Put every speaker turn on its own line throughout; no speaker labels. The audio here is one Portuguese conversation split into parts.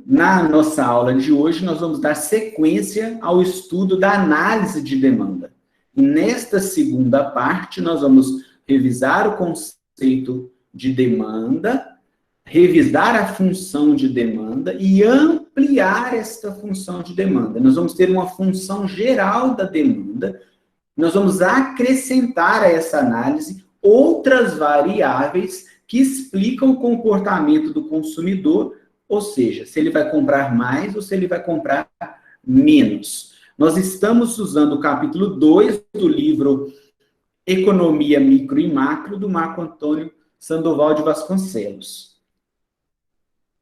na nossa aula de hoje, nós vamos dar sequência ao estudo da análise de demanda. E nesta segunda parte, nós vamos revisar o conceito de demanda, revisar a função de demanda e ampliar esta função de demanda. Nós vamos ter uma função geral da demanda, nós vamos acrescentar a essa análise outras variáveis que explicam o comportamento do consumidor, ou seja, se ele vai comprar mais ou se ele vai comprar menos. Nós estamos usando o capítulo 2 do livro Economia Micro e Macro, do Marco Antônio Sandoval de Vasconcelos.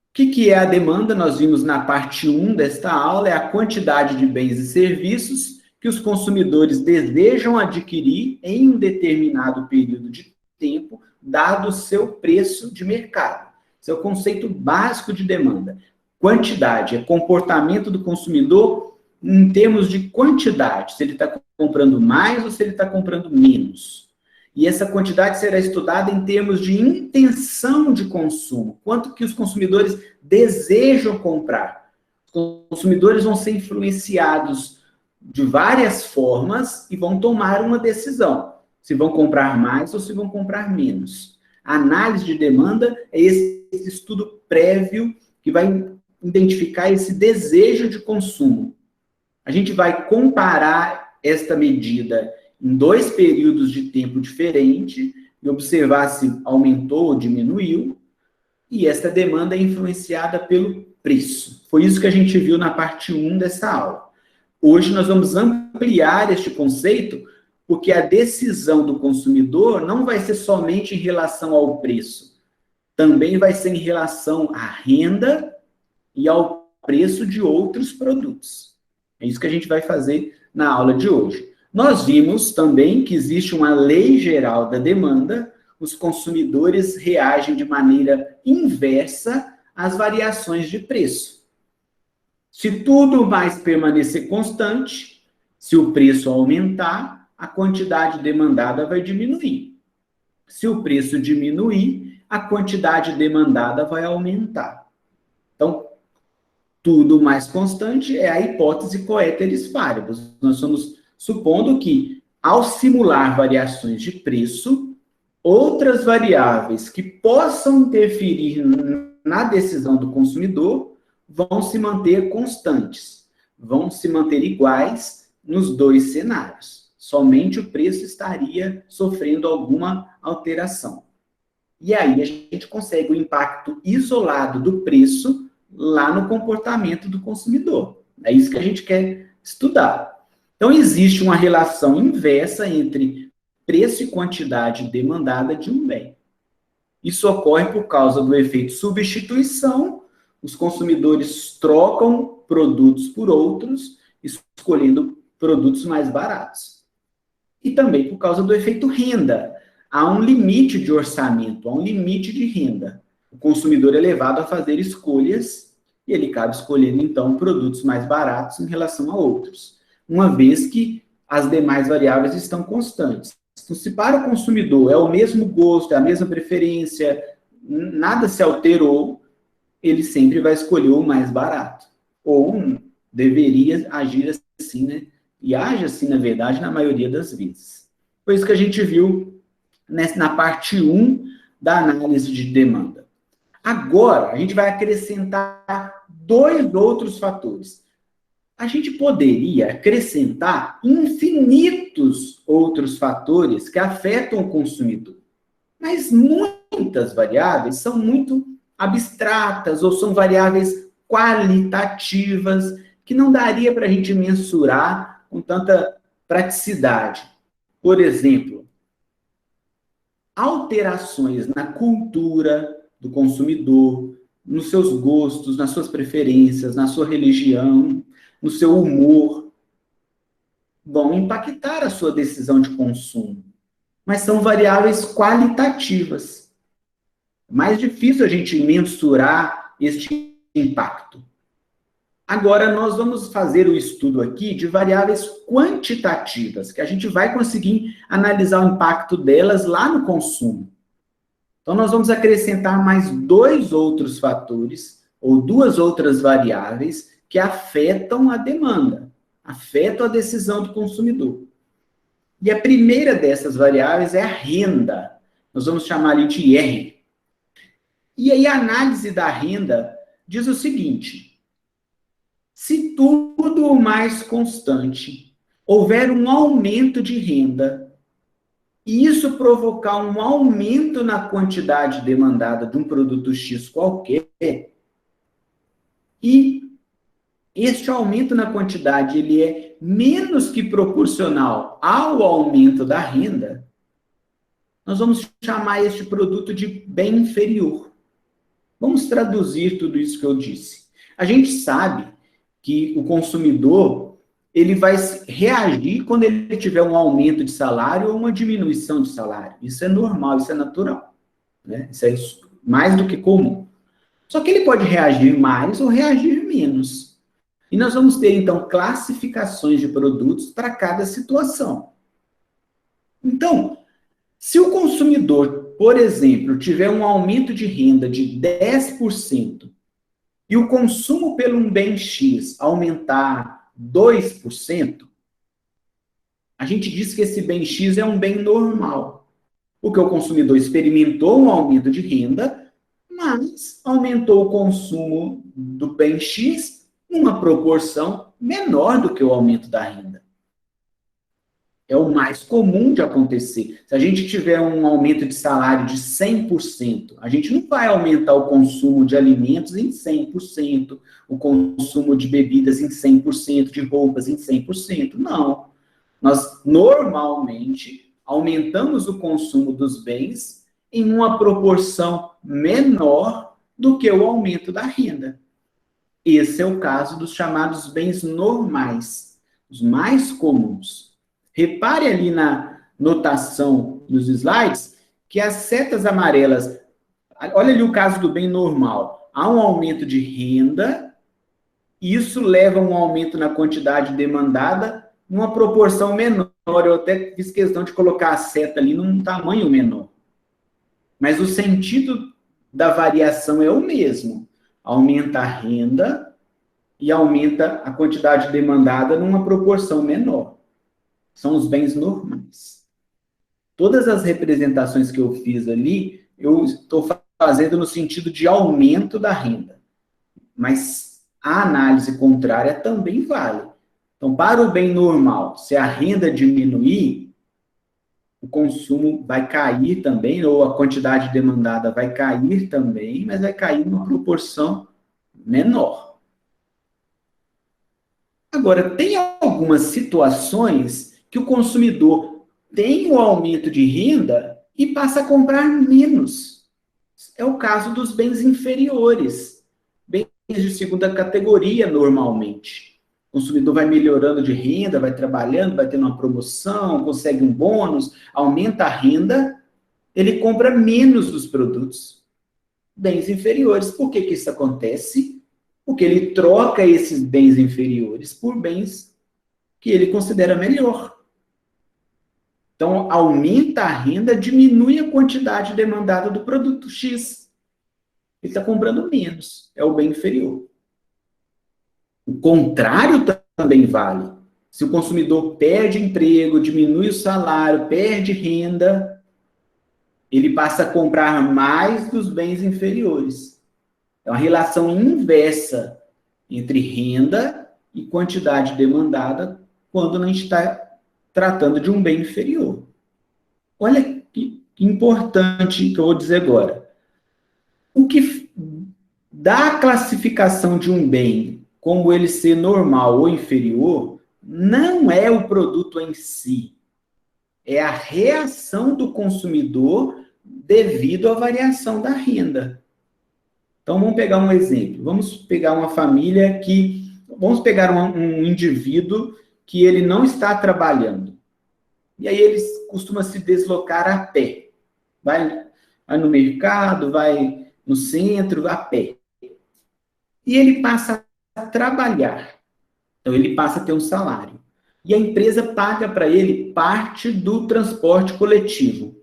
O que é a demanda? Nós vimos na parte 1 desta aula, é a quantidade de bens e serviços que os consumidores desejam adquirir em um determinado período de tempo, dado o seu preço de mercado. Esse é o conceito básico de demanda. Quantidade é comportamento do consumidor em termos de quantidade, se ele está comprando mais ou se ele está comprando menos. E essa quantidade será estudada em termos de intenção de consumo, quanto que os consumidores desejam comprar. Os consumidores vão ser influenciados de várias formas e vão tomar uma decisão, se vão comprar mais ou se vão comprar menos. A análise de demanda é esse estudo prévio que vai identificar esse desejo de consumo. A gente vai comparar esta medida em 2 períodos de tempo diferentes e observar se aumentou ou diminuiu, e esta demanda é influenciada pelo preço. Foi isso que a gente viu na parte 1 dessa aula. Hoje nós vamos ampliar este conceito, porque a decisão do consumidor não vai ser somente em relação ao preço, também vai ser em relação à renda e ao preço de outros produtos. É isso que a gente vai fazer na aula de hoje. Nós vimos também que existe uma lei geral da demanda, os consumidores reagem de maneira inversa às variações de preço. Se tudo mais permanecer constante, se o preço aumentar, a quantidade demandada vai diminuir. Se o preço diminuir, a quantidade demandada vai aumentar. Então, tudo mais constante é a hipótese coeteris paribus. Nós estamos supondo que, ao simular variações de preço, outras variáveis que possam interferir na decisão do consumidor vão se manter constantes, vão se manter iguais nos 2 cenários. Somente o preço estaria sofrendo alguma alteração. E aí a gente consegue o impacto isolado do preço lá no comportamento do consumidor. É isso que a gente quer estudar. Então, existe uma relação inversa entre preço e quantidade demandada de um bem. Isso ocorre por causa do efeito substituição, os consumidores trocam produtos por outros, escolhendo produtos mais baratos. E também por causa do efeito renda. Há um limite de orçamento, há um limite de renda. O consumidor é levado a fazer escolhas e ele acaba escolhendo, então, produtos mais baratos em relação a outros, uma vez que as demais variáveis estão constantes. Então, se para o consumidor é o mesmo gosto, é a mesma preferência, nada se alterou, ele sempre vai escolher o mais barato. Ou deveria agir assim, né? E age assim, na verdade, na maioria das vezes. Foi isso que a gente viu na parte 1 da análise de demanda. Agora, a gente vai acrescentar 2 outros fatores. A gente poderia acrescentar infinitos outros fatores que afetam o consumidor. Mas muitas variáveis são muito abstratas ou são variáveis qualitativas que não daria para a gente mensurar com tanta praticidade. Por exemplo, alterações na cultura do consumidor, nos seus gostos, nas suas preferências, na sua religião, no seu humor, vão impactar a sua decisão de consumo. Mas são variáveis qualitativas. É mais difícil a gente mensurar este impacto. Agora, nós vamos fazer o estudo aqui de variáveis quantitativas, que a gente vai conseguir analisar o impacto delas lá no consumo. Então, nós vamos acrescentar mais 2 outros fatores, ou duas outras variáveis que afetam a demanda, afetam a decisão do consumidor. E a primeira dessas variáveis é a renda. Nós vamos chamar ali de R. E aí a análise da renda diz o seguinte: se tudo o mais constante houver um aumento de renda, e isso provocar um aumento na quantidade demandada de um produto X qualquer, e este aumento na quantidade ele é menos que proporcional ao aumento da renda, nós vamos chamar este produto de bem inferior. Vamos traduzir tudo isso que eu disse. A gente sabe que o consumidor ele vai reagir quando ele tiver um aumento de salário ou uma diminuição de salário. Isso é normal, isso é natural, né? Isso é mais do que comum. Só que ele pode reagir mais ou reagir menos. E nós vamos ter, então, classificações de produtos para cada situação. Então, se o consumidor, por exemplo, tiver um aumento de renda de 10% e o consumo pelo um bem X aumentar 2%, a gente diz que esse bem X é um bem normal, porque o consumidor experimentou um aumento de renda, mas aumentou o consumo do bem X numa proporção menor do que o aumento da renda. É o mais comum de acontecer. Se a gente tiver um aumento de salário de 100%, a gente não vai aumentar o consumo de alimentos em 100%, o consumo de bebidas em 100%, de roupas em 100%. Não. Nós, normalmente, aumentamos o consumo dos bens em uma proporção menor do que o aumento da renda. Esse é o caso dos chamados bens normais, os mais comuns. Repare ali na notação dos slides que as setas amarelas, olha ali o caso do bem normal. Há um aumento de renda, isso leva a um aumento na quantidade demandada numa proporção menor. Eu até fiz questão de colocar a seta ali num tamanho menor. Mas o sentido da variação é o mesmo. Aumenta a renda e aumenta a quantidade demandada numa proporção menor. São os bens normais. Todas as representações que eu fiz ali, eu estou fazendo no sentido de aumento da renda. Mas a análise contrária também vale. Então, para o bem normal, se a renda diminuir, o consumo vai cair também, ou a quantidade demandada vai cair também, mas vai cair numa proporção menor. Agora, tem algumas situações que o consumidor tem o aumento de renda e passa a comprar menos. É o caso dos bens inferiores, bens de segunda categoria, normalmente. O consumidor vai melhorando de renda, vai trabalhando, vai tendo uma promoção, consegue um bônus, aumenta a renda, ele compra menos dos produtos. Bens inferiores. Por que isso acontece? Porque ele troca esses bens inferiores por bens que ele considera melhor. Então, aumenta a renda, diminui a quantidade demandada do produto X. Ele está comprando menos, é o bem inferior. O contrário também vale. Se o consumidor perde emprego, diminui o salário, perde renda, ele passa a comprar mais dos bens inferiores. É uma relação inversa entre renda e quantidade demandada quando a gente está tratando de um bem inferior. Olha que importante que eu vou dizer agora. O que dá a classificação de um bem como ele ser normal ou inferior não é o produto em si, é a reação do consumidor devido à variação da renda. Então, vamos pegar um exemplo. Vamos pegar uma família que... Vamos pegar um indivíduo que ele não está trabalhando. E aí ele costuma se deslocar a pé. Vai no mercado, vai no centro, a pé. E ele passa a trabalhar. Então, ele passa a ter um salário. E a empresa paga para ele parte do transporte coletivo.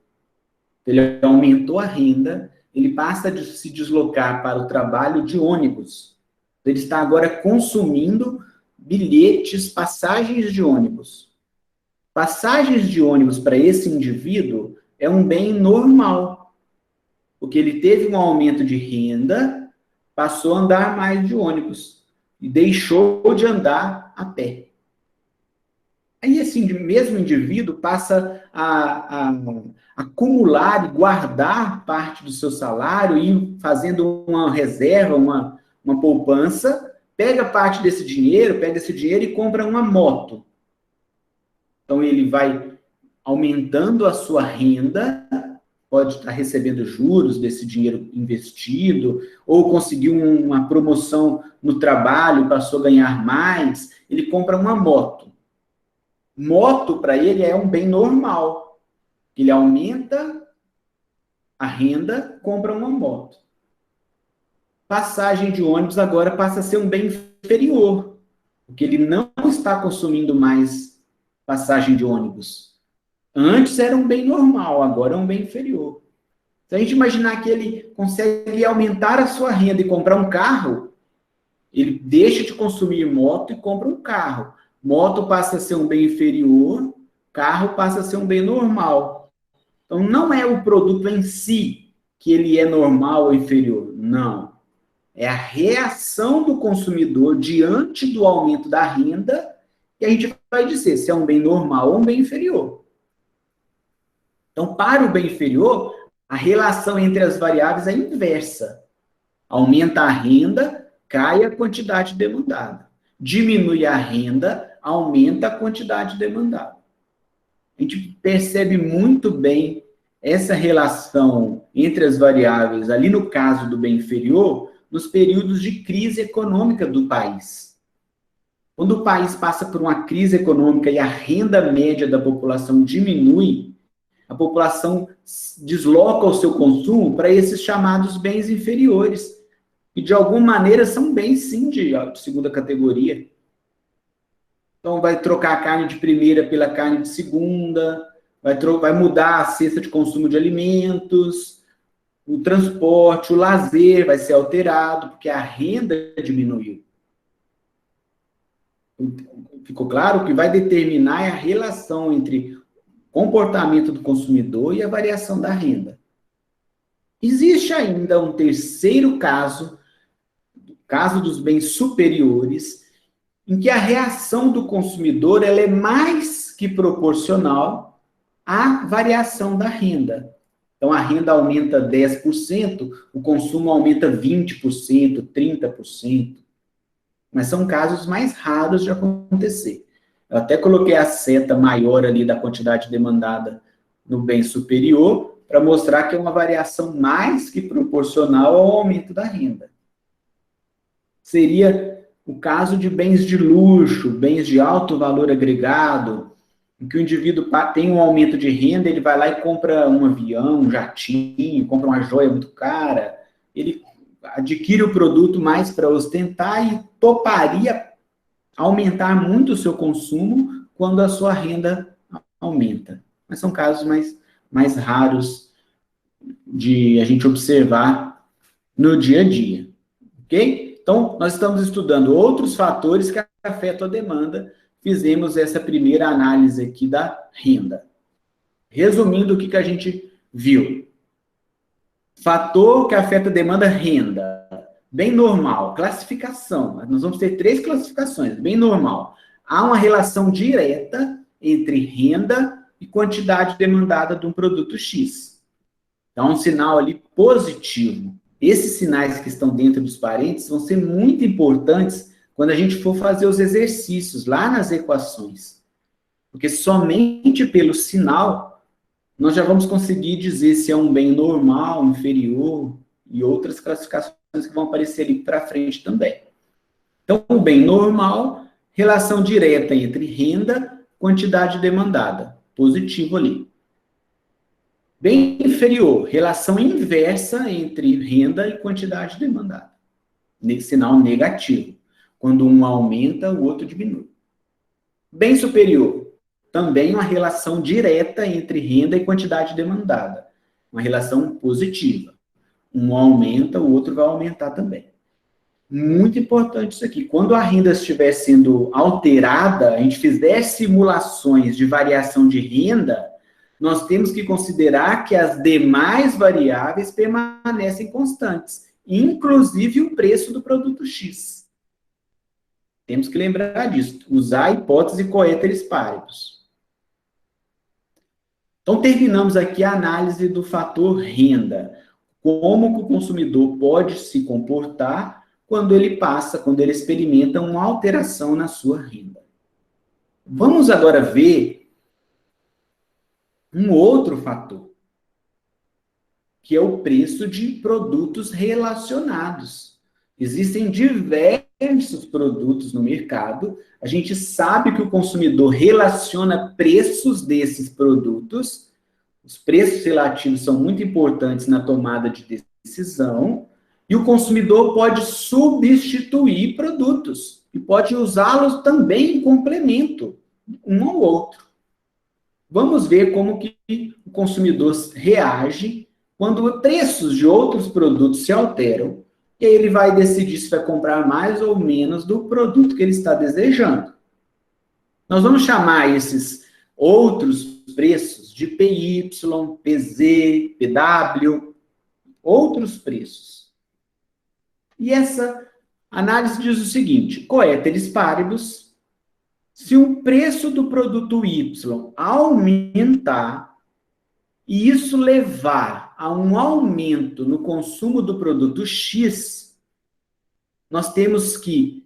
Ele aumentou a renda ele passa a se deslocar para o trabalho de ônibus. Ele está agora consumindo bilhetes, passagens de ônibus. Passagens de ônibus para esse indivíduo é um bem normal, porque ele teve um aumento de renda, passou a andar mais de ônibus e deixou de andar a pé. Aí esse mesmo indivíduo passa a acumular e guardar parte do seu salário e fazendo uma reserva, uma poupança, pega parte desse dinheiro, pega esse dinheiro e compra uma moto. Então ele vai aumentando a sua renda, pode estar recebendo juros desse dinheiro investido, ou conseguiu uma promoção no trabalho, passou a ganhar mais, ele compra uma moto. Moto, para ele, é um bem normal. Ele aumenta a renda, compra uma moto. Passagem de ônibus agora passa a ser um bem inferior, porque ele não está consumindo mais passagem de ônibus. Antes era um bem normal, agora é um bem inferior. Se a gente imaginar que ele consegue aumentar a sua renda e comprar um carro, ele deixa de consumir moto e compra um carro. Moto passa a ser um bem inferior, carro passa a ser um bem normal. Então, não é o produto em si que ele é normal ou inferior. Não. É a reação do consumidor diante do aumento da renda que a gente vai dizer se é um bem normal ou um bem inferior. Então, para o bem inferior, a relação entre as variáveis é inversa. Aumenta a renda, cai a quantidade demandada. Diminui a renda, aumenta a quantidade demandada. A gente percebe muito bem essa relação entre as variáveis, ali no caso do bem inferior, nos períodos de crise econômica do país. Quando o país passa por uma crise econômica e a renda média da população diminui, a população desloca o seu consumo para esses chamados bens inferiores, que de alguma maneira são bens, sim, de segunda categoria. Então, vai trocar a carne de primeira pela carne de segunda, vai mudar a cesta de consumo de alimentos, o transporte, o lazer vai ser alterado, porque a renda diminuiu. Ficou claro? O que vai determinar é a relação entre o comportamento do consumidor e a variação da renda. Existe ainda um terceiro caso, o caso dos bens superiores, em que a reação do consumidor ela é mais que proporcional à variação da renda. Então, a renda aumenta 10%, o consumo aumenta 20%, 30%. Mas são casos mais raros de acontecer. Eu até coloquei a seta maior ali da quantidade demandada no bem superior, para mostrar que é uma variação mais que proporcional ao aumento da renda. Seria o caso de bens de luxo, bens de alto valor agregado, em que o indivíduo tem um aumento de renda, ele vai lá e compra um avião, um jatinho, compra uma joia muito cara, ele adquire o produto mais para ostentar e toparia aumentar muito o seu consumo quando a sua renda aumenta. Mas são casos mais raros de a gente observar no dia a dia, ok? Então, nós estamos estudando outros fatores que afetam a demanda. Fizemos essa primeira análise aqui da renda. Resumindo o que a gente viu. Fator que afeta a demanda, renda. Bem normal, classificação. Nós vamos ter 3 classificações, bem normal. Há uma relação direta entre renda e quantidade demandada de um produto X. Então, um sinal ali positivo. Esses sinais que estão dentro dos parênteses vão ser muito importantes quando a gente for fazer os exercícios lá nas equações. Porque somente pelo sinal nós já vamos conseguir dizer se é um bem normal, inferior e outras classificações que vão aparecer ali para frente também. Então, o bem normal, relação direta entre renda e quantidade demandada. Positivo ali. Bem inferior, relação inversa entre renda e quantidade demandada. Sinal negativo. Quando um aumenta, o outro diminui. Bem superior, também uma relação direta entre renda e quantidade demandada. Uma relação positiva. Um aumenta, o outro vai aumentar também. Muito importante isso aqui. Quando a renda estiver sendo alterada, a gente fizer simulações de variação de renda, nós temos que considerar que as demais variáveis permanecem constantes, inclusive o preço do produto X. Temos que lembrar disso, usar a hipótese coeteris paribus. Então, terminamos aqui a análise do fator renda. Como que o consumidor pode se comportar quando ele experimenta uma alteração na sua renda. Vamos agora ver um outro fator, que é o preço de produtos relacionados. Existem diversos produtos no mercado, a gente sabe que o consumidor relaciona preços desses produtos, os preços relativos são muito importantes na tomada de decisão, e o consumidor pode substituir produtos, e pode usá-los também em complemento, um ao outro. Vamos ver como que o consumidor reage quando preços de outros produtos se alteram, e aí ele vai decidir se vai comprar mais ou menos do produto que ele está desejando. Nós vamos chamar esses outros preços de PY, PZ, PW, outros preços. E essa análise diz o seguinte, coeteris paribus, se o preço do produto Y aumentar, e isso levar a um aumento no consumo do produto X, nós temos que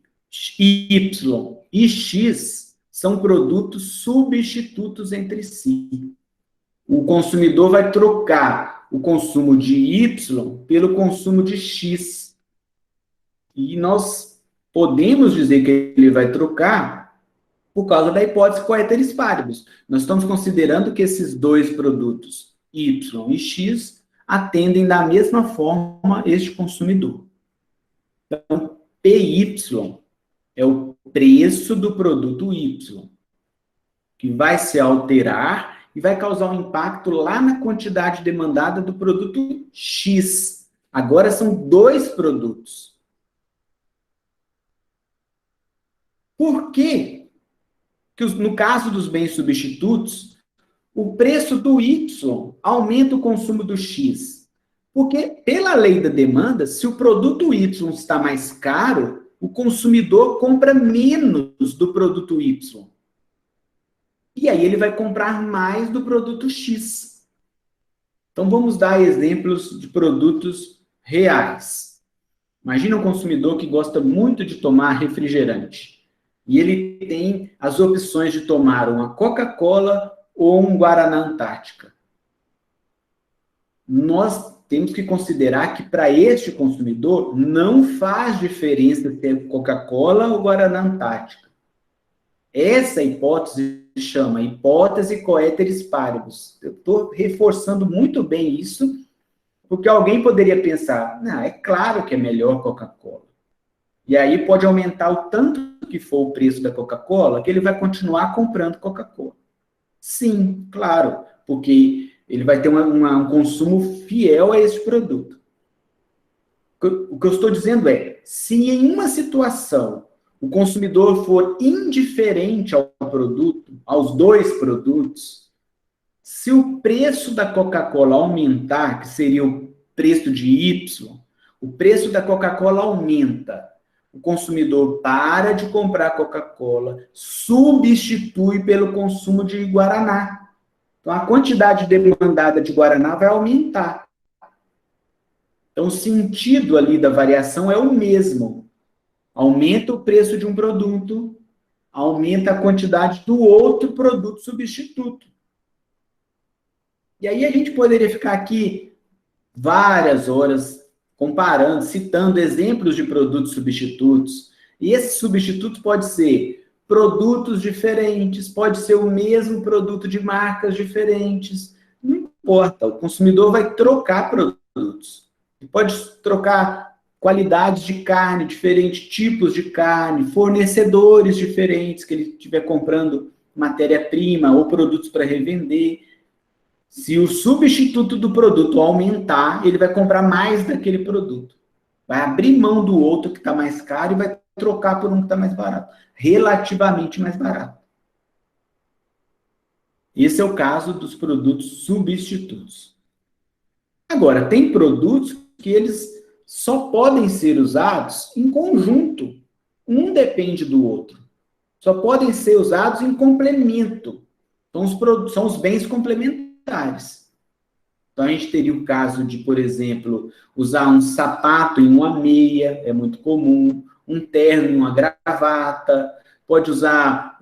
Y e X são produtos substitutos entre si. O consumidor vai trocar o consumo de Y pelo consumo de X. E nós podemos dizer que ele vai trocar por causa da hipótese coeteris paribus. Nós estamos considerando que esses dois produtos, Y e X, atendem da mesma forma este consumidor. Então, PY é o preço do produto Y, que vai se alterar e vai causar um impacto lá na quantidade demandada do produto X. Agora são dois produtos. Por que, no caso dos bens substitutos, o preço do Y aumenta o consumo do X? Porque, pela lei da demanda, se o produto Y está mais caro, o consumidor compra menos do produto Y. E aí ele vai comprar mais do produto X. Então, vamos dar exemplos de produtos reais. Imagina um consumidor que gosta muito de tomar refrigerante. E ele tem as opções de tomar uma Coca-Cola ou um Guaraná Antártica. Nós temos que considerar que para este consumidor não faz diferença se é Coca-Cola ou Guaraná Antártica. Essa hipótese se chama hipótese coeteris paribus. Eu estou reforçando muito bem isso, porque alguém poderia pensar, não, é claro que é melhor Coca-Cola. E aí pode aumentar o tanto que for o preço da Coca-Cola, que ele vai continuar comprando Coca-Cola. Sim, claro, porque ele vai ter um consumo fiel a esse produto. O que eu estou dizendo é, se em uma situação o consumidor for indiferente ao produto, aos dois produtos, se o preço da Coca-Cola aumentar, que seria o preço de Y, o preço da Coca-Cola aumenta, o consumidor para de comprar Coca-Cola, substitui pelo consumo de Guaraná. Então, a quantidade demandada de Guaraná vai aumentar. Então, o sentido ali da variação é o mesmo. Aumenta o preço de um produto, aumenta a quantidade do outro produto substituto. E aí a gente poderia ficar aqui várias horas comparando, citando exemplos de produtos substitutos. E esses substitutos podem ser produtos diferentes, pode ser o mesmo produto de marcas diferentes. Não importa, o consumidor vai trocar produtos. Ele pode trocar qualidades de carne, diferentes tipos de carne, fornecedores diferentes, que ele estiver comprando matéria-prima ou produtos para revender. Se o substituto do produto aumentar, ele vai comprar mais daquele produto. Vai abrir mão do outro que está mais caro e vai trocar por um que está mais barato. Relativamente mais barato. Esse é o caso dos produtos substitutos. Agora, tem produtos que eles só podem ser usados em conjunto. Um depende do outro. Só podem ser usados em complemento. Então, são os bens complementares. Então, a gente teria o caso de, por exemplo, usar um sapato em uma meia, é muito comum, um terno em uma gravata, pode usar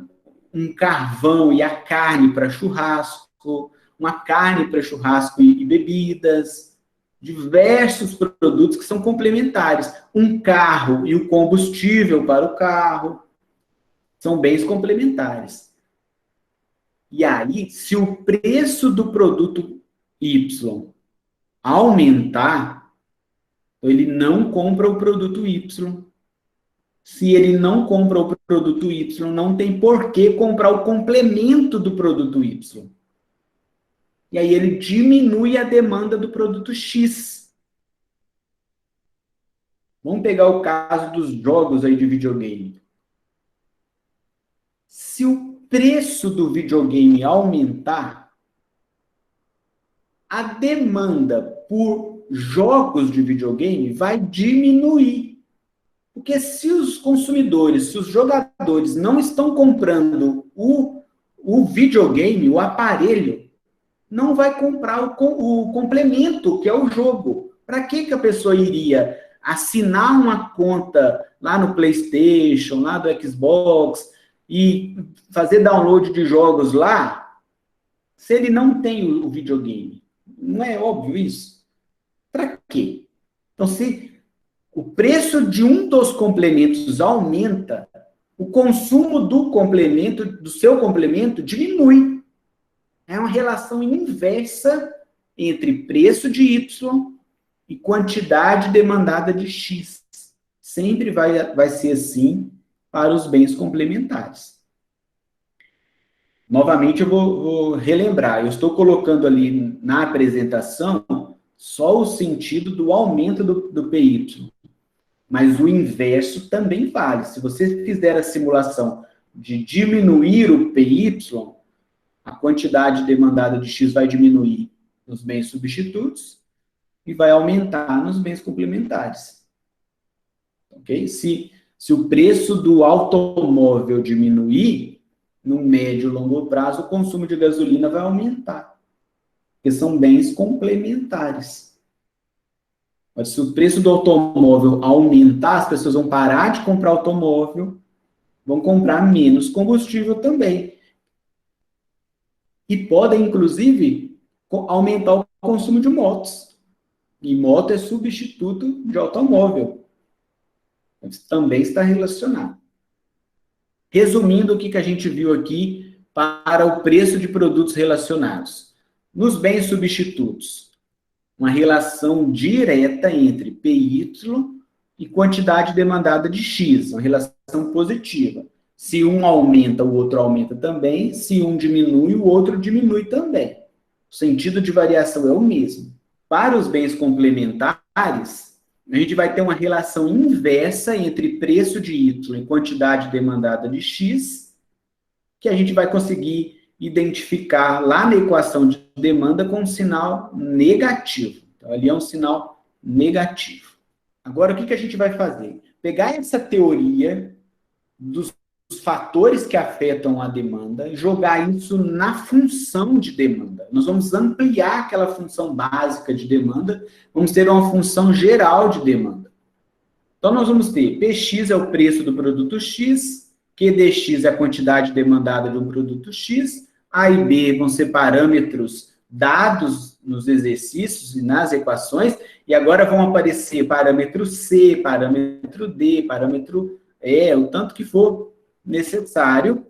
um carvão e a carne para churrasco, uma carne para churrasco e bebidas, diversos produtos que são complementares. Um carro e o combustível para o carro são bens complementares. E aí, se o preço do produto Y aumentar, ele não compra o produto Y. Se ele não compra o produto Y, não tem por que comprar o complemento do produto Y. E aí ele diminui a demanda do produto X. Vamos pegar o caso dos jogos aí de videogame. Se o preço do videogame aumentar, a demanda por jogos de videogame vai diminuir. Porque se os consumidores, se os jogadores não estão comprando o videogame, o aparelho, não vai comprar o complemento, que é o jogo. Para que a pessoa iria assinar uma conta lá no PlayStation, lá do Xbox, e fazer download de jogos lá, se ele não tem o videogame? Não é óbvio isso? Para quê? Então, se o preço de um dos complementos aumenta, o consumo do complemento, do seu complemento, diminui. É uma relação inversa entre preço de Y e quantidade demandada de X. Sempre vai ser assim para os bens complementares. Novamente, eu vou relembrar. Eu estou colocando ali na apresentação só o sentido do aumento do PY. Mas o inverso também vale. Se você fizer a simulação de diminuir o PY, a quantidade demandada de X vai diminuir nos bens substitutos e vai aumentar nos bens complementares. Ok? Se o preço do automóvel diminuir, no médio e longo prazo, o consumo de gasolina vai aumentar. Porque são bens complementares. Mas se o preço do automóvel aumentar, as pessoas vão parar de comprar automóvel, vão comprar menos combustível também. E podem, inclusive, aumentar o consumo de motos. E moto é substituto de automóvel. Isso também está relacionado. Resumindo o que a gente viu aqui para o preço de produtos relacionados. Nos bens substitutos, uma relação direta entre PY e quantidade demandada de X, uma relação positiva. Se um aumenta, o outro aumenta também. Se um diminui, o outro diminui também. O sentido de variação é o mesmo. Para os bens complementares, a gente vai ter uma relação inversa entre preço de Y e quantidade demandada de X, que a gente vai conseguir identificar lá na equação de demanda com um sinal negativo. Então, ali é um sinal negativo. Agora, o que a gente vai fazer? Pegar essa teoria dos fatores que afetam a demanda e jogar isso na função de demanda. Nós vamos ampliar aquela função básica de demanda, vamos ter uma função geral de demanda. Então, nós vamos ter Px é o preço do produto X, QdX é a quantidade demandada de um produto X, A e B vão ser parâmetros dados nos exercícios e nas equações, e agora vão aparecer parâmetro C, parâmetro D, parâmetro E, o tanto que for necessário.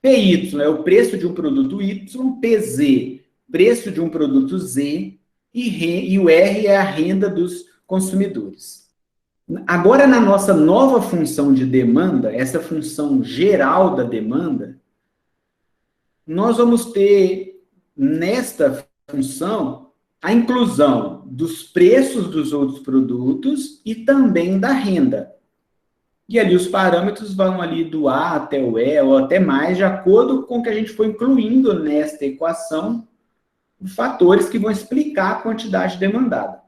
PY é o preço de um produto Y, PZ, preço de um produto Z, e o R é a renda dos consumidores. Agora, na nossa nova função de demanda, essa função geral da demanda, nós vamos ter, nesta função a inclusão dos preços dos outros produtos e também da renda. E ali os parâmetros vão ali do A até o E, ou até mais, de acordo com o que a gente foi incluindo nesta equação, fatores que vão explicar a quantidade demandada.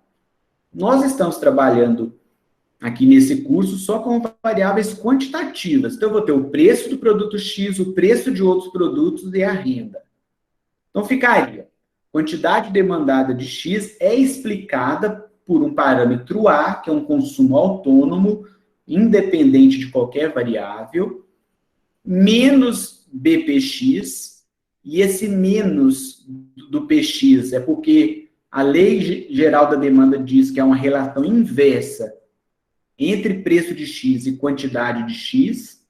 Nós estamos trabalhando aqui nesse curso só com variáveis quantitativas. Então, eu vou ter o preço do produto X, o preço de outros produtos e a renda. Então, ficaria: quantidade demandada de X é explicada por um parâmetro A, que é um consumo autônomo, independente de qualquer variável, menos BPX, e esse menos do PX é porque a Lei Geral da Demanda diz que é uma relação inversa entre preço de X e quantidade de X,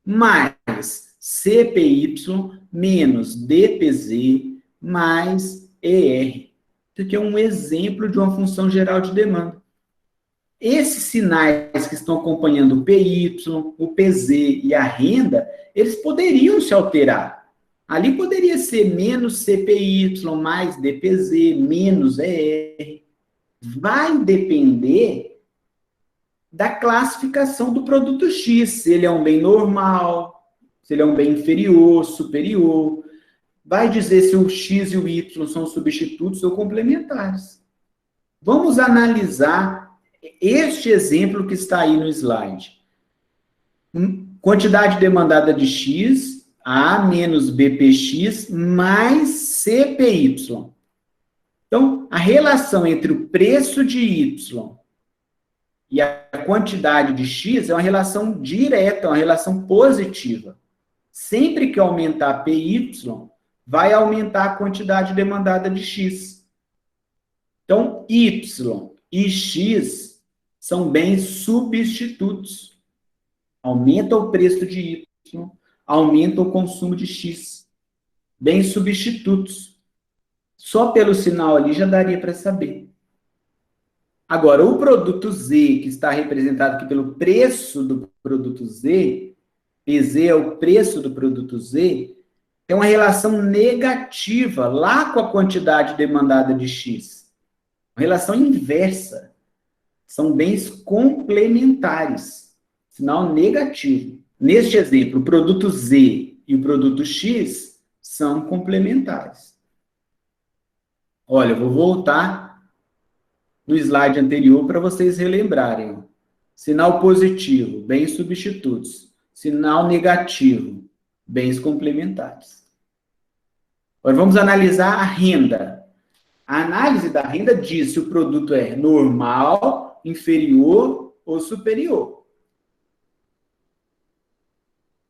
mais CPY menos DPZ mais ER. Isso aqui é um exemplo de uma função geral de demanda. Esses sinais que estão acompanhando o PY, o PZ e a renda, eles poderiam se alterar. Ali poderia ser menos CPY, mais DPZ, menos ER. Vai depender da classificação do produto X, se ele é um bem normal, se ele é um bem inferior, superior. Vai dizer se o X e o Y são substitutos ou complementares. Vamos analisar este exemplo que está aí no slide. Quantidade demandada de X, A menos BPX, mais CPY. Então, a relação entre o preço de Y e a quantidade de X é uma relação direta, uma relação positiva. Sempre que aumentar PY, vai aumentar a quantidade demandada de X. Então, Y e X são bens substitutos. Aumenta o preço de Y, aumenta o consumo de X. Bens substitutos. Só pelo sinal ali já daria para saber. Agora, o produto Z, que está representado aqui pelo preço do produto Z, PZ é o preço do produto Z, tem uma relação negativa lá com a quantidade demandada de X. Uma relação inversa. São bens complementares. Sinal negativo. Neste exemplo, o produto Z e o produto X são complementares. Olha, eu vou voltar no slide anterior para vocês relembrarem. Sinal positivo, bens substitutos. Sinal negativo, bens complementares. Agora vamos analisar a renda. A análise da renda diz se o produto é normal, inferior ou superior.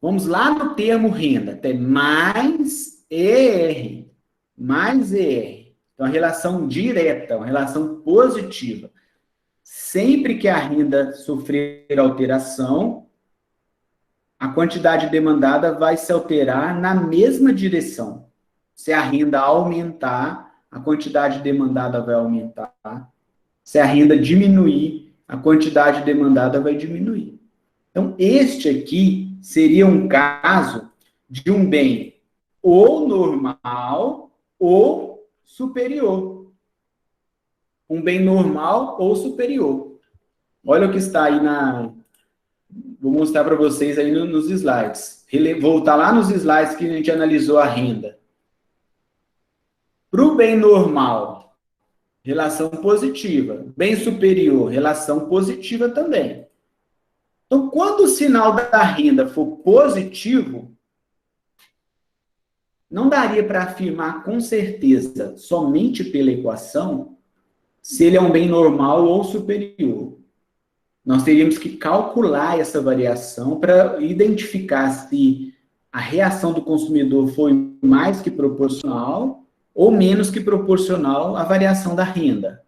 Vamos lá no termo renda, tem mais ER, mais ER. Então, a relação direta, uma relação positiva. Sempre que a renda sofrer alteração, a quantidade demandada vai se alterar na mesma direção. Se a renda aumentar, a quantidade demandada vai aumentar. Se a renda diminuir, a quantidade demandada vai diminuir. Então, este aqui seria um caso de um bem ou normal ou superior. Um bem normal ou superior. Olha o que está aí na... Vou mostrar para vocês aí nos slides. Voltar lá nos slides que a gente analisou a renda. Para o bem normal, relação positiva. Bem superior, relação positiva também. Então, quando o sinal da renda for positivo, não daria para afirmar com certeza, somente pela equação, se ele é um bem normal ou superior. Nós teríamos que calcular essa variação para identificar se a reação do consumidor foi mais que proporcional ou menos que proporcional à variação da renda.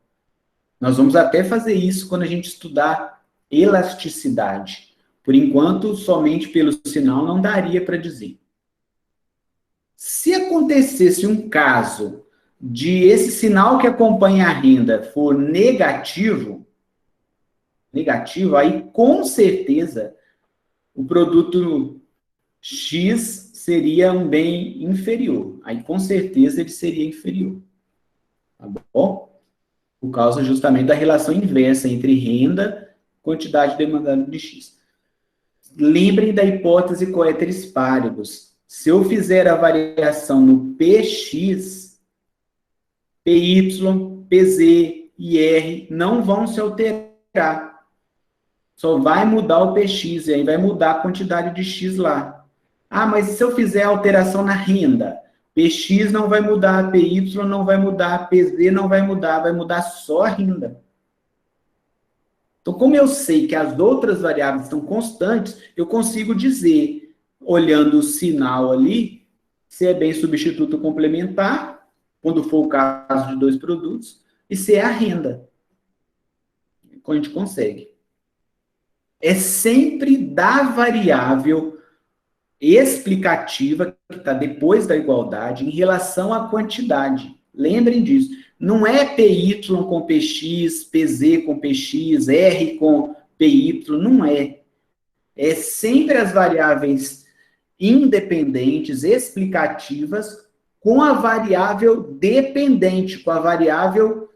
Nós vamos até fazer isso quando a gente estudar elasticidade. Por enquanto, somente pelo sinal não daria para dizer. Se acontecesse um caso de esse sinal que acompanha a renda for negativo, aí com certeza o produto X seria um bem inferior. Aí, com certeza, ele seria inferior. Tá bom? Por causa justamente da relação inversa entre renda e quantidade demandada de X. Lembrem da hipótese coeteris paribus. Se eu fizer a variação no PX, PY, PZ e R não vão se alterar. Só vai mudar o PX, e aí vai mudar a quantidade de X lá. Ah, mas e se eu fizer a alteração na renda? PX não vai mudar, PY não vai mudar, PZ não vai mudar só a renda. Então, como eu sei que as outras variáveis estão constantes, eu consigo dizer, olhando o sinal ali, se é bem substituto complementar, quando for o caso de dois produtos, e se é a renda. A gente consegue. É sempre da variável explicativa, que está depois da igualdade, em relação à quantidade. Lembrem disso. Não é PY com PX, PZ com PX, R com PY, não é. É sempre as variáveis independentes, explicativas, com a variável dependente, com a variável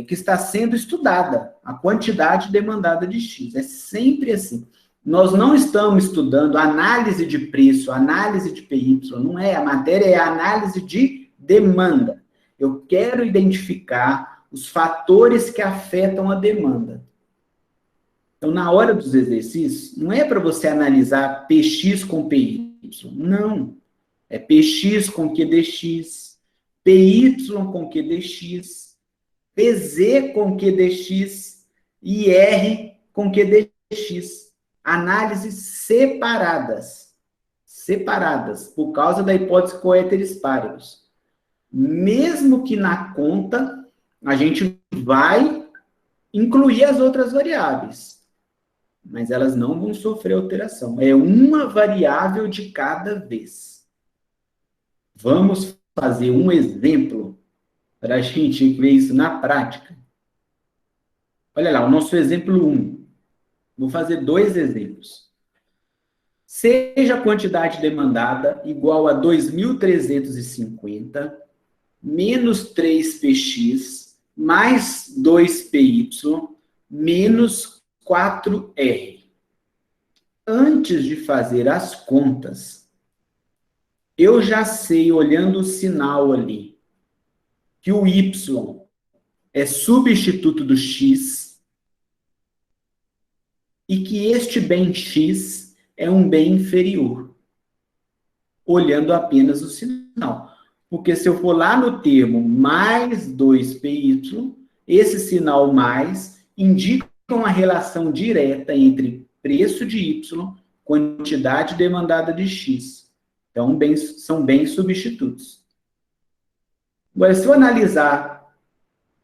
que está sendo estudada, a quantidade demandada de X. É sempre assim. Nós não estamos estudando análise de preço, análise de PY, não é. A matéria é a análise de demanda. Eu quero identificar os fatores que afetam a demanda. Então, na hora dos exercícios, não é para você analisar PX com PY, não. É PX com QDX, PY com QDX, PZ com QDX e R com QDX. Análises separadas. Separadas, por causa da hipótese coeteris paribus. Mesmo que na conta, a gente vai incluir as outras variáveis. Mas elas não vão sofrer alteração. É uma variável de cada vez. Vamos fazer um exemplo para a gente ver isso na prática. Olha lá, o nosso exemplo 1. Vou fazer 2 exemplos. Seja a quantidade demandada igual a 2.350 menos 3px mais 2py menos 4r. Antes de fazer as contas, eu já sei, olhando o sinal ali, que o y é substituto do x e que este bem x é um bem inferior, olhando apenas o sinal. Porque se eu for lá no termo mais 2py, esse sinal mais indica uma relação direta entre preço de y, quantidade demandada de x. Então, são bens substitutos. Agora, se eu analisar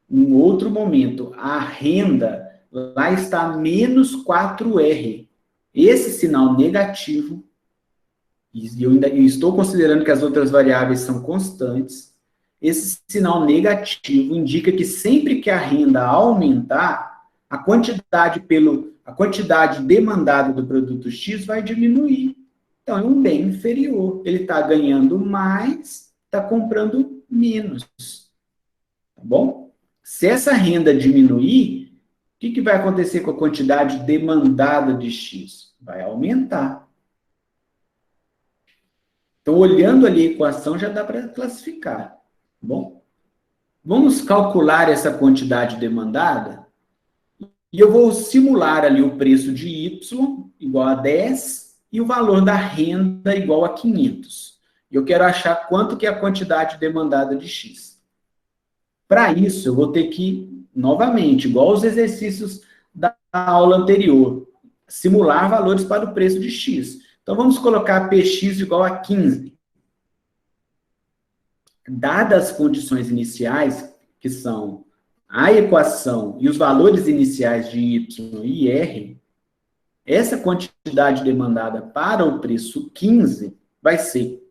em outro momento a renda, lá está menos 4R. Esse sinal negativo, e eu ainda estou considerando que as outras variáveis são constantes, esse sinal negativo indica que sempre que a renda aumentar, a quantidade demandada do produto X vai diminuir. Então, é um bem inferior. Ele está ganhando mais, está comprando menos. Tá bom? Se essa renda diminuir, o que vai acontecer com a quantidade demandada de X? Vai aumentar. Então, olhando ali a equação, já dá para classificar. Tá bom? Vamos calcular essa quantidade demandada. E eu vou simular ali o preço de Y igual a 10 e o valor da renda igual a 500. E eu quero achar quanto que é a quantidade demandada de X. Para isso, eu vou ter que, novamente, igual aos exercícios da aula anterior, simular valores para o preço de X. Então, vamos colocar PX igual a 15. Dadas as condições iniciais, que são a equação e os valores iniciais de Y e R, essa quantidade demandada para o preço 15 vai ser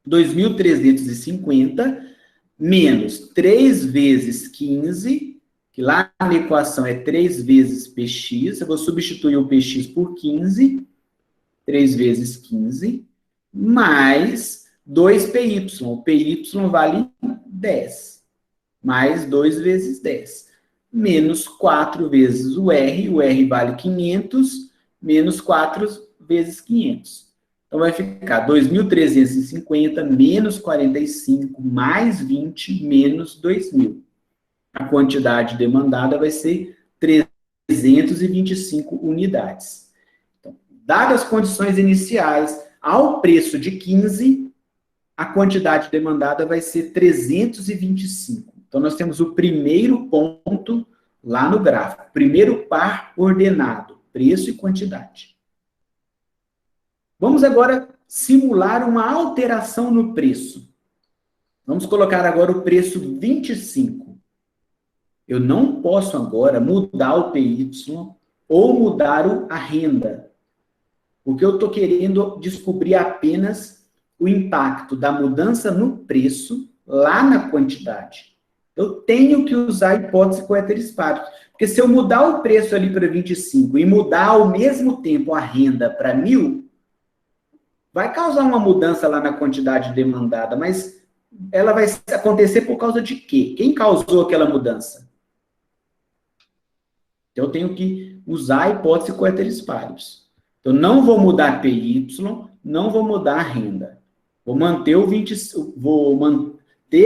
2.350 menos 3 vezes 15, que lá na equação é 3 vezes PX, eu vou substituir o PX por 15, 3 vezes 15, mais 2PY. O PY vale 10, mais 2 vezes 10, menos 4 vezes o R vale 500, menos 4 vezes 500. Então, vai ficar 2.350 menos 45 mais 20 menos 2.000. A quantidade demandada vai ser 325 unidades. Então, dadas as condições iniciais, ao preço de 15, a quantidade demandada vai ser 325. Então, nós temos o primeiro ponto lá no gráfico. Primeiro par ordenado, preço e quantidade. Vamos agora simular uma alteração no preço. Vamos colocar agora o preço 25. Eu não posso agora mudar o PY ou mudar a renda. Porque eu estou querendo descobrir apenas o impacto da mudança no preço lá na quantidade. Eu tenho que usar a hipótese coeteris paribus. Porque se eu mudar o preço ali para 25 e mudar ao mesmo tempo a renda para 1.000, vai causar uma mudança lá na quantidade demandada, mas ela vai acontecer por causa de quê? Quem causou aquela mudança? Então, eu tenho que usar a hipótese coeteris paribus. Eu não vou mudar PY, não vou mudar a renda. Vou manter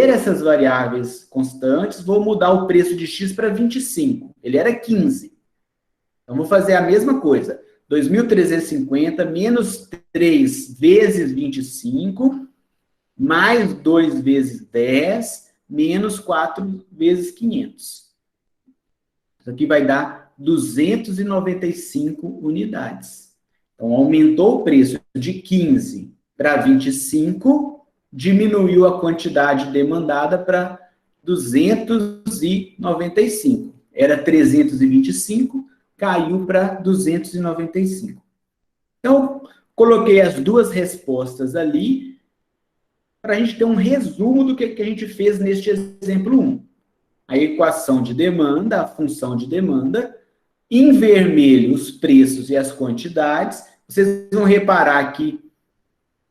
essas variáveis constantes, vou mudar o preço de X para 25. Ele era 15. Então, vou fazer a mesma coisa. 2.350 menos 3 vezes 25, mais 2 vezes 10, menos 4 vezes 500. Isso aqui vai dar 295 unidades. Então, aumentou o preço de 15 para 25, diminuiu a quantidade demandada para 295. Era 325, caiu para 295. Então, coloquei as duas respostas ali para a gente ter um resumo do que a gente fez neste exemplo 1. A equação de demanda, a função de demanda, em vermelho os preços e as quantidades. Vocês vão reparar que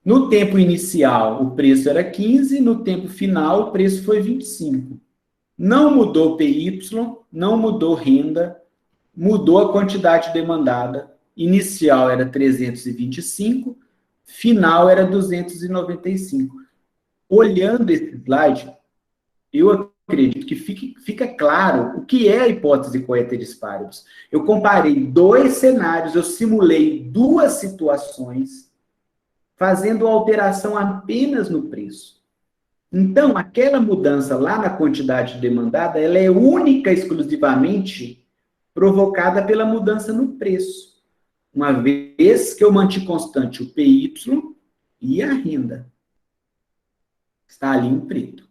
no tempo inicial o preço era 15, no tempo final o preço foi 25. Não mudou PY, não mudou renda, mudou a quantidade demandada. Inicial era 325, final era 295. Olhando esse slide, eu acredito que fica claro o que é a hipótese coeteris paribus. Eu comparei dois cenários, eu simulei duas situações, fazendo alteração apenas no preço. Então, aquela mudança lá na quantidade demandada, ela é única exclusivamente provocada pela mudança no preço. Uma vez que eu mantive constante o PY e a renda. Está ali em preto.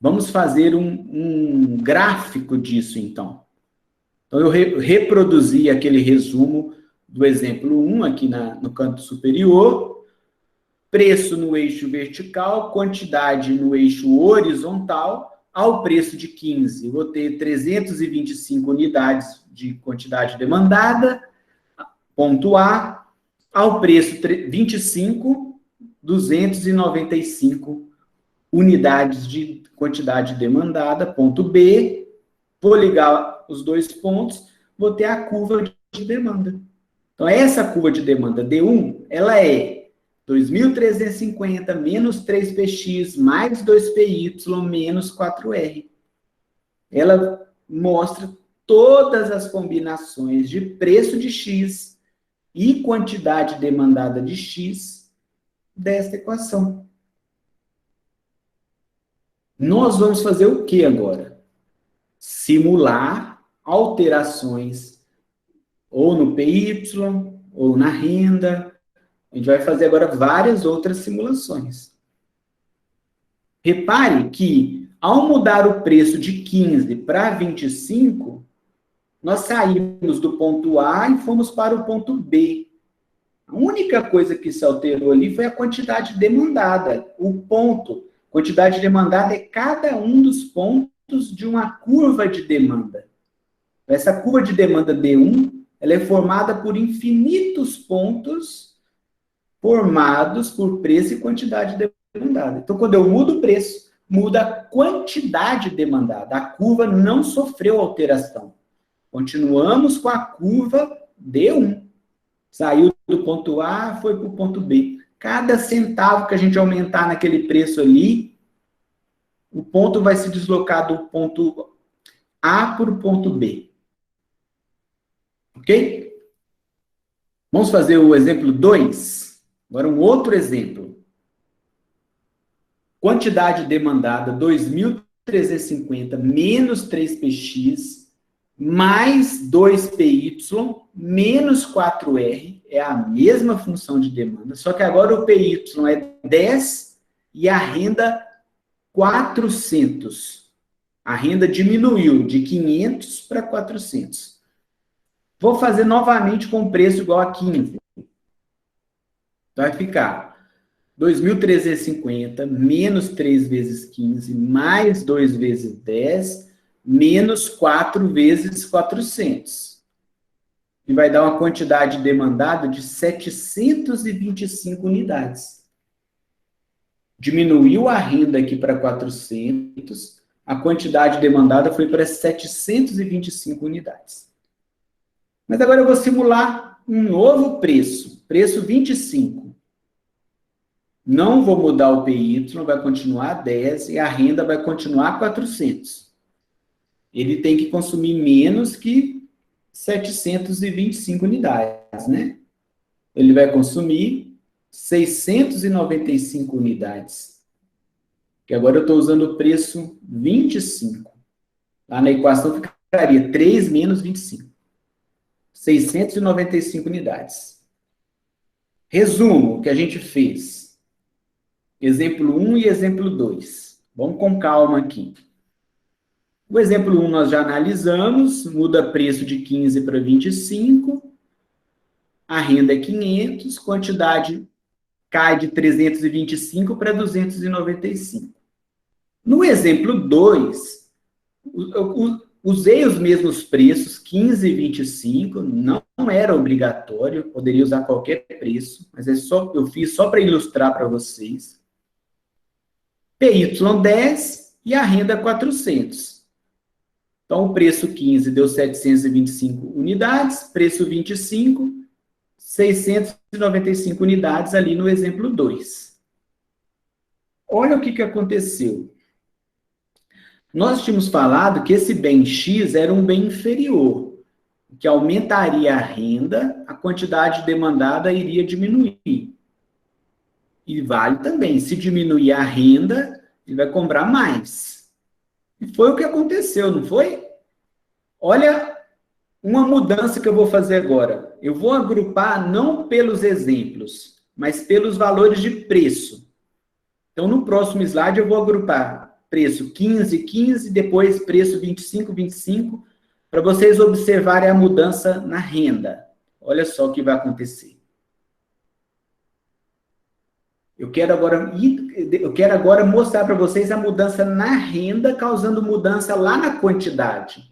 Vamos fazer um gráfico disso, então. Então, eu reproduzi aquele resumo do exemplo 1 aqui no canto superior. Preço no eixo vertical, quantidade no eixo horizontal. Ao preço de 15, vou ter 325 unidades de quantidade demandada, ponto A. Ao preço 25, 295 unidades de quantidade demandada, ponto B. Vou ligar os dois pontos, vou ter a curva de demanda. Então, essa curva de demanda D1, ela é 2.350 menos 3px mais 2py menos 4r. Ela mostra todas as combinações de preço de x e quantidade demandada de x desta equação. Nós vamos fazer o que agora? Simular alterações ou no PY ou na renda. A gente vai fazer agora várias outras simulações. Repare que, ao mudar o preço de 15 para 25, nós saímos do ponto A e fomos para o ponto B. A única coisa que se alterou ali foi a quantidade demandada. O ponto, quantidade demandada é cada um dos pontos de uma curva de demanda. Essa curva de demanda D1, ela é formada por infinitos pontos formados por preço e quantidade demandada. Então, quando eu mudo o preço, muda a quantidade demandada. A curva não sofreu alteração. Continuamos com a curva D1. Saiu do ponto A, foi para o ponto B. Cada centavo que a gente aumentar naquele preço ali, o ponto vai se deslocar do ponto A para o ponto B. Ok? Vamos fazer o exemplo 2. Agora um outro exemplo. Quantidade demandada 2.350 menos 3px mais 2py menos 4r é a mesma função de demanda, só que agora o py é 10 e a renda 400. A renda diminuiu de 500 para 400. Vou fazer novamente com preço igual a 15. Vai ficar 2.350 menos 3 vezes 15 mais 2 vezes 10 menos 4 vezes 400. E vai dar uma quantidade demandada de 725 unidades. Diminuiu a renda aqui para 400, a quantidade demandada foi para 725 unidades. Mas agora eu vou simular um novo preço, preço 25. Não vou mudar o PY, vai continuar 10 e a renda vai continuar 400. Ele tem que consumir menos que 725 unidades, né? Ele vai consumir 695 unidades. Que agora eu estou usando o preço 25. Lá na equação ficaria 3 menos 25. 695 unidades. Resumo o que a gente fez. Exemplo 1 e exemplo 2. Vamos com calma aqui. O exemplo 1 nós já analisamos, muda preço de 15 para 25, a renda é 500, quantidade cai de 325 para 295. No exemplo 2, eu usei os mesmos preços, 15 e 25, não era obrigatório, poderia usar qualquer preço, mas eu fiz só para ilustrar para vocês. PY 10 e a renda 400. Então, o preço 15 deu 725 unidades, preço 25, 695 unidades ali no exemplo 2. Olha o que aconteceu. Nós tínhamos falado que esse bem X era um bem inferior, que aumentaria a renda, a quantidade demandada iria diminuir. E vale também, se diminuir a renda, ele vai comprar mais. E foi o que aconteceu, não foi? Olha uma mudança que eu vou fazer agora. Eu vou agrupar não pelos exemplos, mas pelos valores de preço. Então, no próximo slide, eu vou agrupar preço 15, 15, depois preço 25, 25, para vocês observarem a mudança na renda. Olha só o que vai acontecer. Eu quero agora mostrar para vocês a mudança na renda, causando mudança lá na quantidade.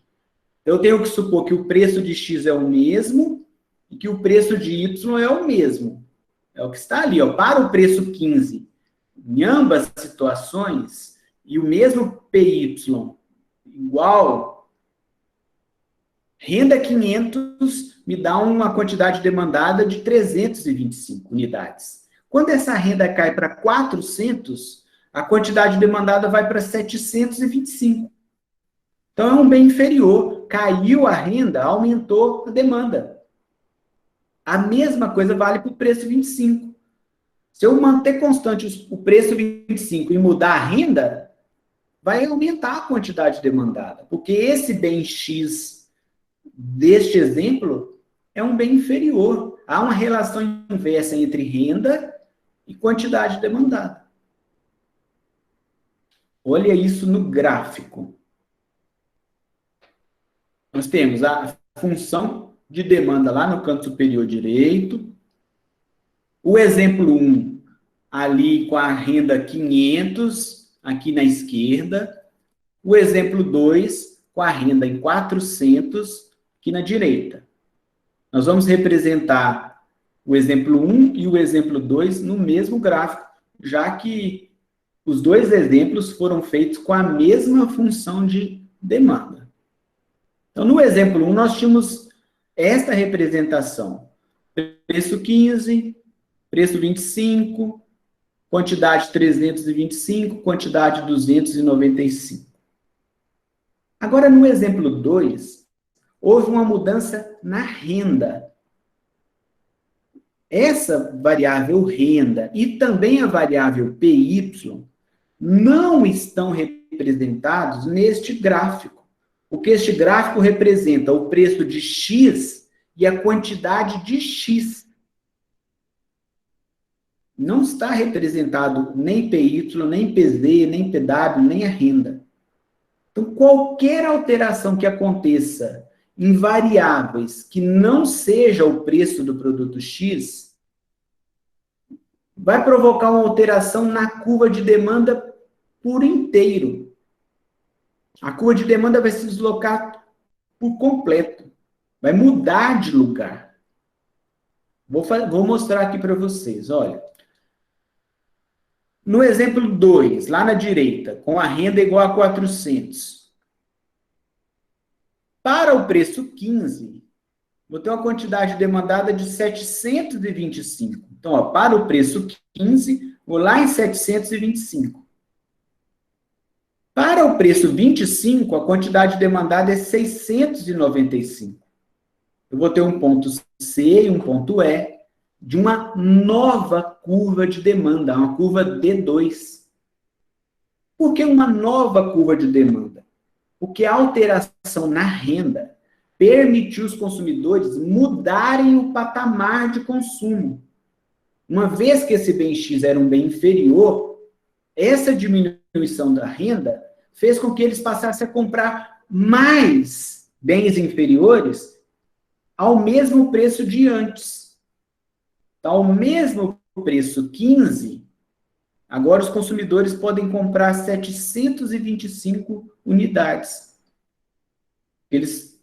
Eu tenho que supor que o preço de X é o mesmo e que o preço de Y é o mesmo. É o que está ali, ó. Para o preço 15, em ambas situações, e o mesmo PY igual, renda 500 me dá uma quantidade demandada de 325 unidades. Quando essa renda cai para 400, a quantidade demandada vai para 725. Então, é um bem inferior. Caiu a renda, aumentou a demanda. A mesma coisa vale para o preço 25. Se eu manter constante o preço 25 e mudar a renda, vai aumentar a quantidade demandada. Porque esse bem X deste exemplo é um bem inferior. Há uma relação inversa entre renda e quantidade demandada. Olha isso no gráfico. Nós temos a função de demanda lá no canto superior direito. O exemplo 1, ali com a renda 500, aqui na esquerda. O exemplo 2, com a renda em 400, aqui na direita. Nós vamos representar o exemplo 1 e o exemplo 2 no mesmo gráfico, já que os dois exemplos foram feitos com a mesma função de demanda. Então, no exemplo 1, nós tínhamos esta representação. Preço 15, preço 25, quantidade 325, quantidade 295. Agora, no exemplo 2, houve uma mudança na renda. Essa variável renda e também a variável PY não estão representados neste gráfico, porque este gráfico representa o preço de X e a quantidade de X. Não está representado nem PY, nem PZ, nem PW, nem a renda. Então, qualquer alteração que aconteça em variáveis que não seja o preço do produto X, vai provocar uma alteração na curva de demanda por inteiro. A curva de demanda vai se deslocar por completo. Vai mudar de lugar. Vou mostrar aqui para vocês, olha. No exemplo 2, lá na direita, com a renda igual a 400. Para o preço 15, vou ter uma quantidade demandada de 725. Então, ó, para o preço 15, vou lá em 725. Para o preço 25, a quantidade demandada é 695. Eu vou ter um ponto C e um ponto E de uma nova curva de demanda, uma curva D2. Por que uma nova curva de demanda? Porque a alteração na renda permitiu os consumidores mudarem o patamar de consumo. Uma vez que esse bem X era um bem inferior, essa diminuição da renda fez com que eles passassem a comprar mais bens inferiores ao mesmo preço de antes. Então, ao mesmo preço 15, agora os consumidores podem comprar 725 unidades. Eles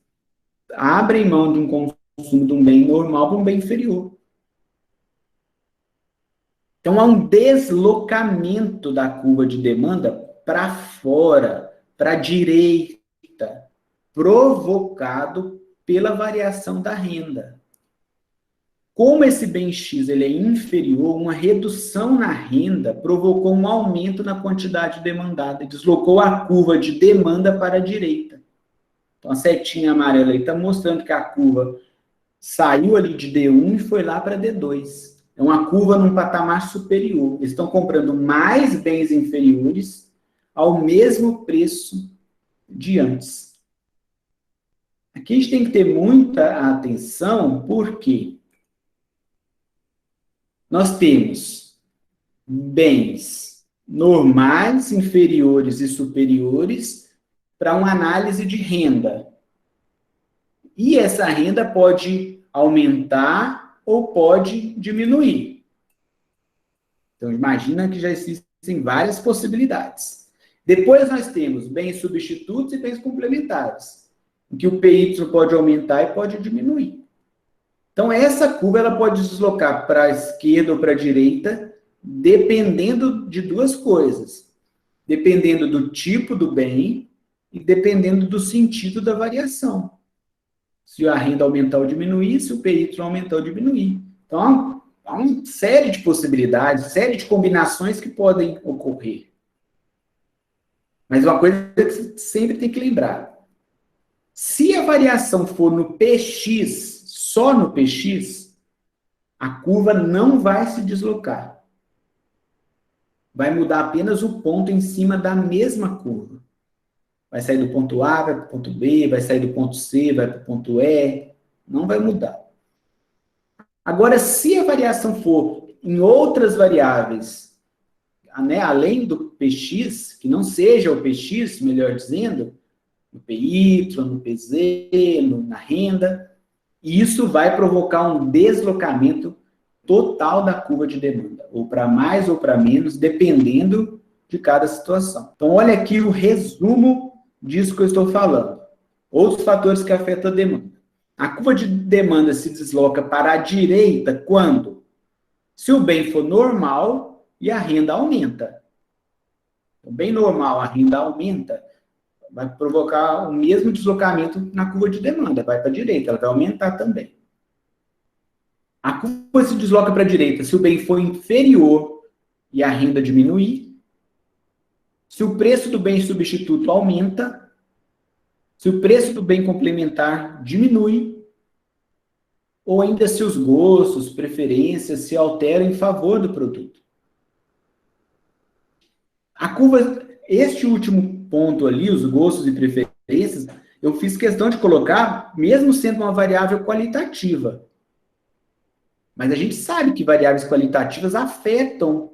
abrem mão de um consumo de um bem normal para um bem inferior. Então, há um deslocamento da curva de demanda para fora, para a direita, provocado pela variação da renda. Como esse bem X ele é inferior, uma redução na renda provocou um aumento na quantidade demandada, deslocou a curva de demanda para a direita. Então, a setinha amarela aí está mostrando que a curva saiu ali de D1 e foi lá para D2. É uma curva num patamar superior. Eles estão comprando mais bens inferiores ao mesmo preço de antes. Aqui a gente tem que ter muita atenção, porque nós temos bens normais, inferiores e superiores para uma análise de renda. E essa renda pode aumentar ou pode diminuir. Então, imagina que já existem várias possibilidades. Depois nós temos bens substitutos e bens complementares, em que o PY pode aumentar e pode diminuir. Então, essa curva ela pode deslocar para a esquerda ou para a direita, dependendo de duas coisas. Dependendo do tipo do bem e dependendo do sentido da variação. Se a renda aumentar ou diminuir, se o PY aumentar ou diminuir. Então, há uma série de possibilidades, série de combinações que podem ocorrer. Mas uma coisa que você sempre tem que lembrar. Se a variação for no PX, só no PX, a curva não vai se deslocar. Vai mudar apenas o ponto em cima da mesma curva. Vai sair do ponto A, vai para o ponto B, vai sair do ponto C, vai para o ponto E. Não vai mudar. Agora, se a variação for em outras variáveis, né, além do PX, que não seja o PX, melhor dizendo, no PY, no PZ, na renda, isso vai provocar um deslocamento total da curva de demanda, ou para mais ou para menos, dependendo de cada situação. Então, olha aqui o resumo disso que eu estou falando. Outros fatores que afetam a demanda. A curva de demanda se desloca para a direita quando? Se o bem for normal e a renda aumenta. O bem normal, a renda aumenta, vai provocar o mesmo deslocamento na curva de demanda, vai para a direita, ela vai aumentar também. A curva se desloca para a direita se o bem for inferior e a renda diminuir, se o preço do bem substituto aumenta, se o preço do bem complementar diminui, ou ainda se os gostos, preferências se alteram em favor do produto. A curva, este último ponto ali, os gostos e preferências, eu fiz questão de colocar, mesmo sendo uma variável qualitativa. Mas a gente sabe que variáveis qualitativas afetam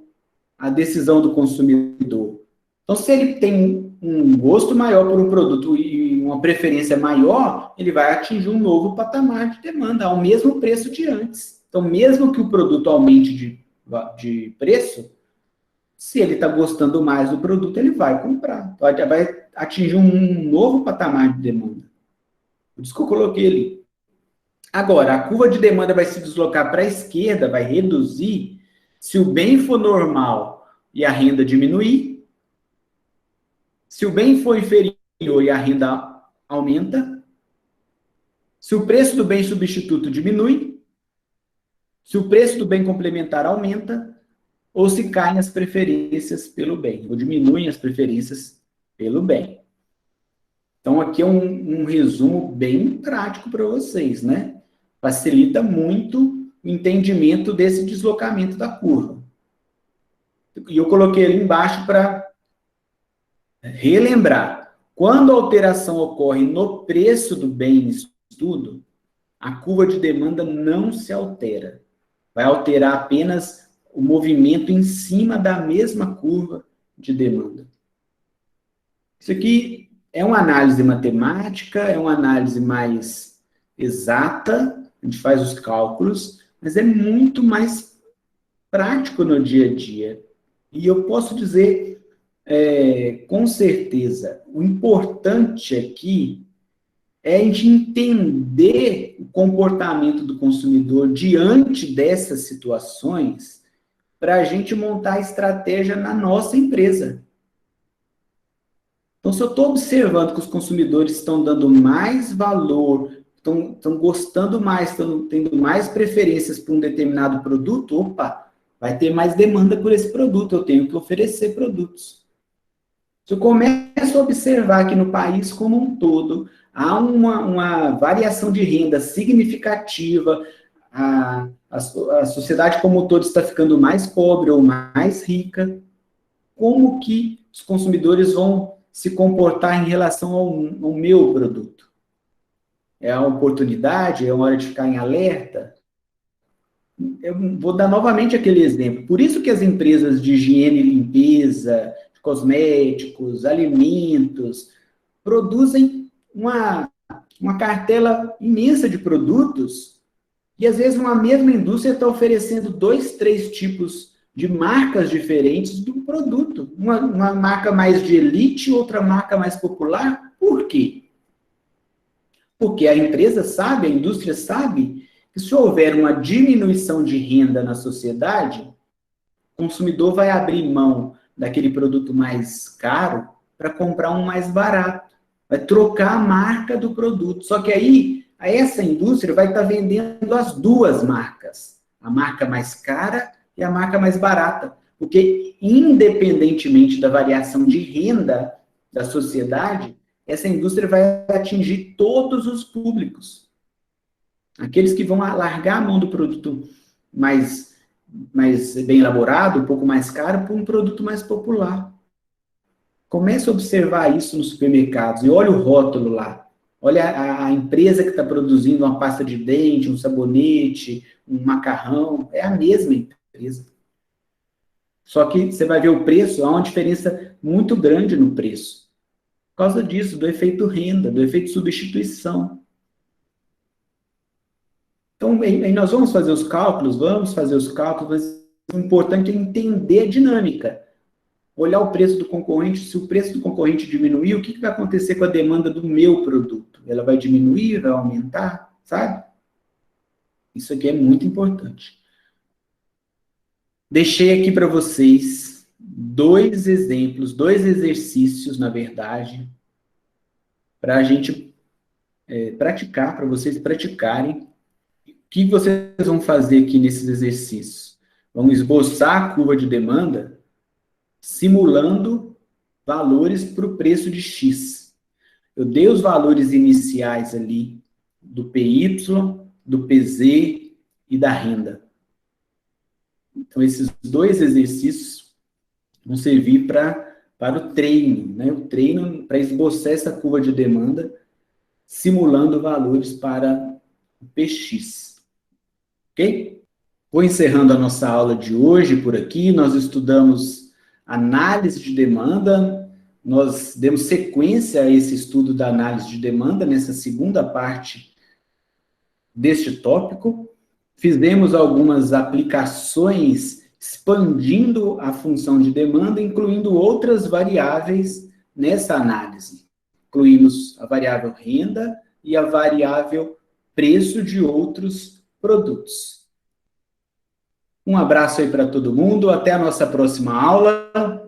a decisão do consumidor. Então, se ele tem um gosto maior por um produto e uma preferência maior, ele vai atingir um novo patamar de demanda, ao mesmo preço de antes. Então, mesmo que o produto aumente de preço, se ele está gostando mais do produto, ele vai comprar. Vai atingir um novo patamar de demanda. Por isso que eu coloquei ali. Agora, a curva de demanda vai se deslocar para a esquerda, vai reduzir, se o bem for normal e a renda diminuir. Se o bem for inferior e a renda aumenta. Se o preço do bem substituto diminui. Se o preço do bem complementar aumenta. Ou se caem as preferências pelo bem, ou diminuem as preferências pelo bem. Então, aqui é um resumo bem prático para vocês, né? Facilita muito o entendimento desse deslocamento da curva. E eu coloquei ali embaixo para relembrar. Quando a alteração ocorre no preço do bem em estudo, a curva de demanda não se altera. Vai alterar apenas o movimento em cima da mesma curva de demanda. Isso aqui é uma análise matemática, é uma análise mais exata, a gente faz os cálculos, mas é muito mais prático no dia a dia. E eu posso dizer, com certeza, o importante aqui é a gente entender o comportamento do consumidor diante dessas situações para a gente montar a estratégia na nossa empresa. Então, se eu estou observando que os consumidores estão dando mais valor, estão gostando mais, estão tendo mais preferências por um determinado produto, opa, vai ter mais demanda por esse produto, eu tenho que oferecer produtos. Se eu começo a observar que no país como um todo há uma variação de renda significativa, a sociedade como um todo está ficando mais pobre ou mais rica, como que os consumidores vão se comportar em relação ao meu produto? É a oportunidade? É uma hora de ficar em alerta? Eu vou dar novamente aquele exemplo. Por isso que as empresas de higiene e limpeza, cosméticos, alimentos, produzem uma cartela imensa de produtos. E, às vezes, uma mesma indústria está oferecendo 2, 3 tipos de marcas diferentes do produto. Uma marca mais de elite, outra marca mais popular. Por quê? Porque a empresa sabe, a indústria sabe, que se houver uma diminuição de renda na sociedade, o consumidor vai abrir mão daquele produto mais caro para comprar um mais barato. Vai trocar a marca do produto. Só que aí, essa indústria vai estar vendendo as duas marcas. A marca mais cara e a marca mais barata. Porque, independentemente da variação de renda da sociedade, essa indústria vai atingir todos os públicos. Aqueles que vão largar a mão do produto mais bem elaborado, um pouco mais caro, por um produto mais popular. Comece a observar isso nos supermercados e olha o rótulo lá. Olha a empresa que está produzindo uma pasta de dente, um sabonete, um macarrão. É a mesma empresa. Só que você vai ver o preço, há uma diferença muito grande no preço. Por causa disso, do efeito renda, do efeito substituição. Então, nós vamos fazer os cálculos, mas o importante é entender a dinâmica. Olhar o preço do concorrente, se o preço do concorrente diminuir, o que vai acontecer com a demanda do meu produto? Ela vai diminuir, vai aumentar? sabe? Isso aqui é muito importante. Deixei aqui para vocês 2 exemplos, 2 exercícios, na verdade, para a gente praticar, para vocês praticarem. O que vocês vão fazer aqui nesses exercícios? Vão esboçar a curva de demanda simulando valores para o preço de X. Eu dei os valores iniciais ali do PY, do PZ e da renda. Então, esses 2 exercícios vão servir para o treino, né? O treino para esboçar essa curva de demanda, simulando valores para o PX. Ok? Vou encerrando a nossa aula de hoje por aqui. Nós estudamos análise de demanda, nós demos sequência a esse estudo da análise de demanda nessa segunda parte deste tópico. Fizemos algumas aplicações expandindo a função de demanda, incluindo outras variáveis nessa análise. Incluímos a variável renda e a variável preço de outros produtos. Um abraço aí para todo mundo, até a nossa próxima aula.